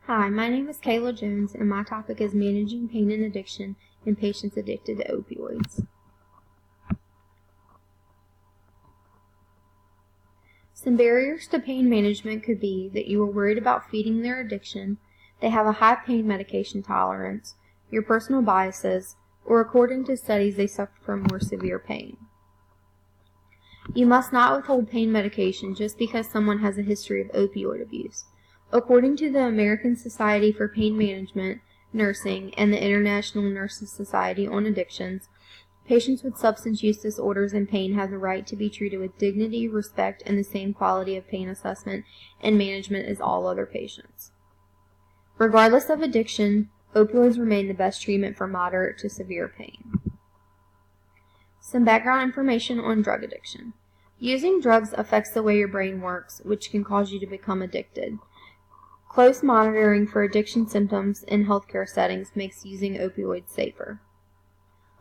Hi, my name is Kayla Jones, and my topic is managing pain and addiction in patients addicted to opioids. Some barriers to pain management could be that you are worried about feeding their addiction, they have a high pain medication tolerance, your personal biases, or according to studies they suffer from more severe pain. You must not withhold pain medication just because someone has a history of opioid abuse. According to the American Society for Pain Management, Nursing, and the International Nurses Society on Addictions, patients with substance use disorders and pain have the right to be treated with dignity, respect, and the same quality of pain assessment and management as all other patients. Regardless of addiction, opioids remain the best treatment for moderate to severe pain. Some background information on drug addiction. Using drugs affects the way your brain works, which can cause you to become addicted. Close monitoring for addiction symptoms in healthcare settings makes using opioids safer.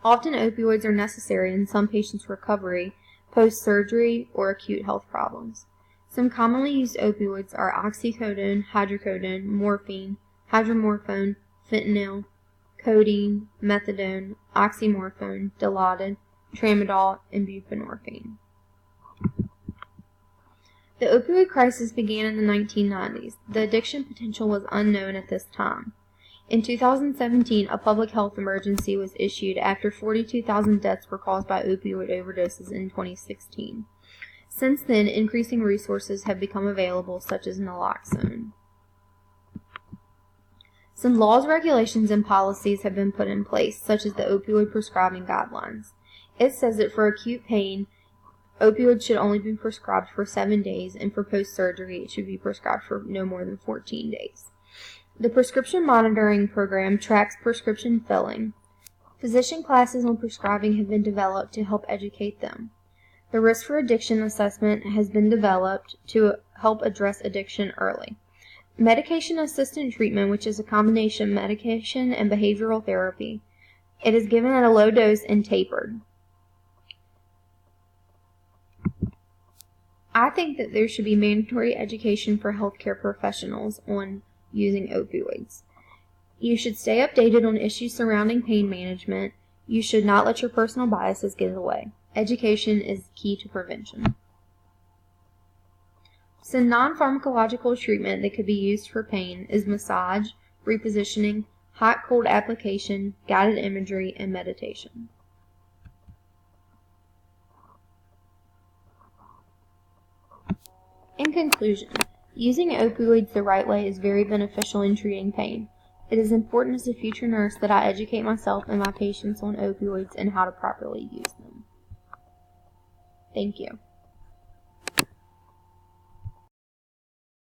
Often opioids are necessary in some patients' recovery, post-surgery, or acute health problems. Some commonly used opioids are oxycodone, hydrocodone, morphine, hydromorphone, fentanyl, codeine, methadone, oxymorphone, Dilaudid, tramadol, and buprenorphine. The opioid crisis began in the 1990s. The addiction potential was unknown at this time. In 2017, a public health emergency was issued after 42,000 deaths were caused by opioid overdoses in 2016. Since then, increasing resources have become available, such as naloxone. Some laws, regulations, and policies have been put in place, such as the opioid prescribing guidelines. It says that for acute pain, opioids should only be prescribed for 7 days, and for post-surgery, it should be prescribed for no more than 14 days. The prescription monitoring program tracks prescription filling. Physician classes on prescribing have been developed to help educate them. The risk for addiction assessment has been developed to help address addiction early. Medication-assisted treatment, which is a combination of medication and behavioral therapy. It is given at a low dose and tapered. I think that there should be mandatory education for healthcare professionals on using opioids. You should stay updated on issues surrounding pain management. You should not let your personal biases get in the way. Education is key to prevention. Some non-pharmacological treatment that could be used for pain is massage, repositioning, hot-cold application, guided imagery, and meditation. In conclusion, using opioids the right way is very beneficial in treating pain. It is important as a future nurse that I educate myself and my patients on opioids and how to properly use them. Thank you.